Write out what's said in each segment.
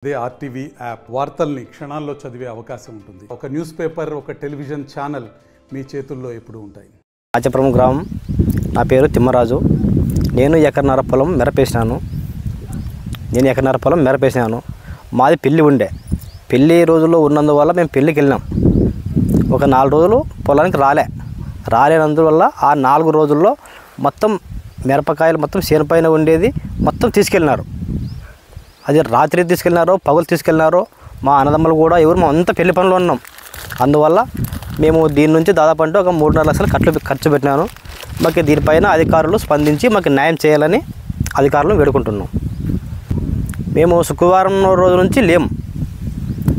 అదే RTV app వార్తల్ని క్షణాల్లో చదివే అవకాశం ఉంటుంది. ఒక న్యూస్ పేపర్, ఒక టెలివిజన్ ఛానల్ మీ చేతుల్లో ఎప్పుడూ ఉంటాయి. రాజపురం గ్రామం. నా పేరు తిమ్మరాజు. నేను ఎకరన్నర పొలం మెరపేసినాను. మాది పెళ్ళి ఉండే. పెళ్ళి రోజుల్లో ఉన్నందువల్ల మేము పెళ్ళికి వెళ్ళినాం. ఒక 4 రోజులు పొలానికి రాలేనందువల్ల ఆ 4 రోజుల్లో మొత్తం మిరపకాయలు మొత్తం చేనుపైన ఉండేది మొత్తం తీసుకెళ్ళినారు. అది రాత్రి తీసుకెళ్ళినారో పగులు తీసుకెళ్ళినారో మా అన్నదమ్ములు కూడా ఎవరు అంతా పెళ్లి పనులు ఉన్నాం. అందువల్ల మేము దీని నుంచి దాదాపు అంటే ఒక 3.5 లక్షలు ఖర్చు పెట్టినాను. మాకు దీనిపైన అధికారులు స్పందించి మాకు న్యాయం చేయాలని అధికారులను వేడుకుంటున్నాం. మేము శుక్రవారం రోజు నుంచి లేము.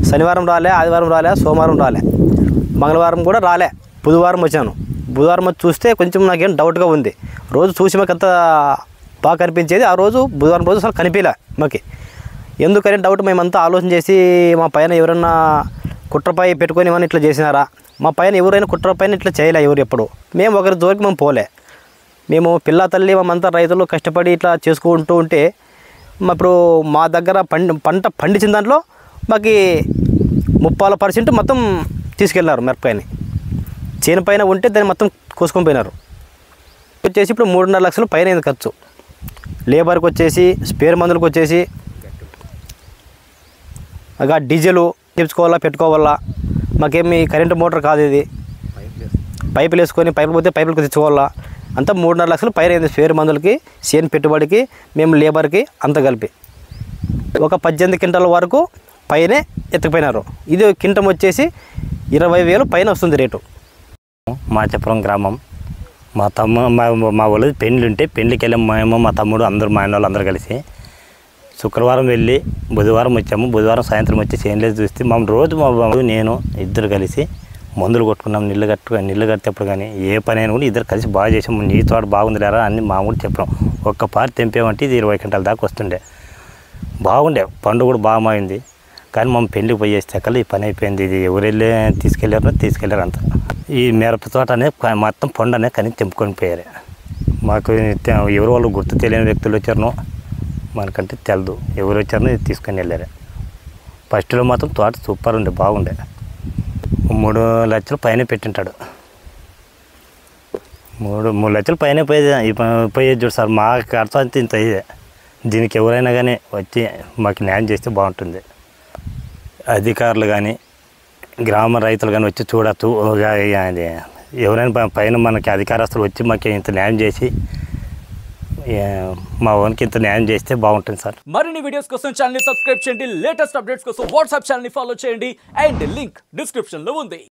శనివారం రాలే, ఆదివారం రాలే, సోమవారం రాలే, మంగళవారం కూడా రాలే. బుధవారం వచ్చాను. బుధవారం వచ్చి చూస్తే కొంచెం నాకేం డౌట్గా ఉంది. రోజు చూసి మాకు అంత బాగా కనిపించేది. ఆ రోజు బుధవారం రోజు అసలు కనిపించలే మాకు. ఎందుకని డౌట్ మేమంతా ఆలోచన చేసి మా పైన ఎవరైనా కుట్రపై పెట్టుకొని ఏమైనా ఇట్లా చేసినారా, మా పైన ఎవరైనా కుట్రపైన ఇట్లా చేయలే ఎవరు ఎప్పుడు. మేము ఒకరి జోలికి మేము పోలే. మేము పిల్ల తల్లి మేమంతా రైతులు కష్టపడి ఇట్లా చేసుకుంటూ ఉంటే ఇప్పుడు మా దగ్గర పంట పండించిన దాంట్లో మాకు 30% మొత్తం తీసుకెళ్ళినారు. మిరపకాయని చేను పైన ఉంటే దాన్ని మొత్తం కోసుకొని పోయినారు. వచ్చేసి ఇప్పుడు 3.5 లక్షలు పైన అయింది ఖర్చు. లేబర్కి వచ్చేసి, స్పేర్ మందులకు వచ్చేసి, అగా డీజిల్ తెచ్చుకోవాలా, పెట్టుకోవాలా. మాకేమి కరెంటు మోటార్ కాదు ఇది. పైపులు వేసుకొని పైపులు పోతే పైపులకు తెచ్చుకోవాలా. అంతా 3.5 లక్షలు పైన అయింది. స్పేర్ మందులకి, చేను పెట్టుబడికి, మేము లేబర్కి అంత కలిపి ఒక 18 క్వింటాల వరకు పైనే ఎత్తుకుపోయినారు. ఇది క్వింటం వచ్చేసి 20,000 పైన వస్తుంది రేటు. మాచపురం గ్రామం. మా వాళ్ళది పెళ్ళి ఉంటే పెళ్ళికి వెళ్ళాము. మేము, మా తమ్ముడు, అందరూ మా ఆయన అందరూ కలిసి శుక్రవారం వెళ్ళి బుధవారం వచ్చాము. బుధవారం సాయంత్రం వచ్చి చేనులేదు చూస్తే రోజు మా నేను ఇద్దరు కలిసి మందులు కొట్టుకున్నాం. నీళ్ళు కట్టేప్పుడు కానీ ఏ పని అయినా కూడా ఇద్దరు కలిసి బాగా చేసాము. నీ తోట బాగుంది లేరా అని మా కూడా చెప్పాం. ఒక్క పారి తెంపామంటే ఇది 20 క్వింటాల దాకా వస్తుండే. బాగుండే, పండు కూడా బాగా మాయింది. కానీ మా పెళ్ళికి పోయి చేస్తే ఈ పని అయిపోయింది. ఇది ఎవరు తీసుకెళ్ళారు అంత. ఈ మిరప తోట అనేది మొత్తం పండు అనేది కానీ తెంపుకొని పోయారు. మాకు ఎవరు వాళ్ళు గుర్తు తెలియని వ్యక్తులు వచ్చారనో మనకంటే తెలదు. ఎవరు వచ్చారనో తీసుకొని వెళ్ళారు. ఫస్ట్లో మాత్రం తోట సూపర్ ఉండే, బాగుండే. 3 లక్షలు పైన పెట్టింటాడు. 3 లక్షలు పైన పోయేది చూడు సార్. మా ఖర్చు అంతే ఇంత ఇదే. దీనికి ఎవరైనా కానీ వచ్చి మాకు న్యాయం చేస్తే బాగుంటుంది. అధికారులు కానీ గ్రామ రైతులు కానీ వచ్చి చూడచ్చు. ఎవరైనా పైన మనకి అధికారస్తులు వచ్చి మాకు ఇంత న్యాయం చేసి మా ఓన్కి ఇంత న్యాయం చేస్తే బాగుంటుంది సార్. మరిన్ని వీడియోస్ కోసం ఛానల్ ని సబ్స్క్రైబ్ చేయండి. లేటెస్ట్ అప్డేట్స్ కోసం వాట్సాప్ ఛానల్ ని ఫాలో చేయండి. అండ్ లింక్ డిస్క్రిప్షన్ లో ఉంది.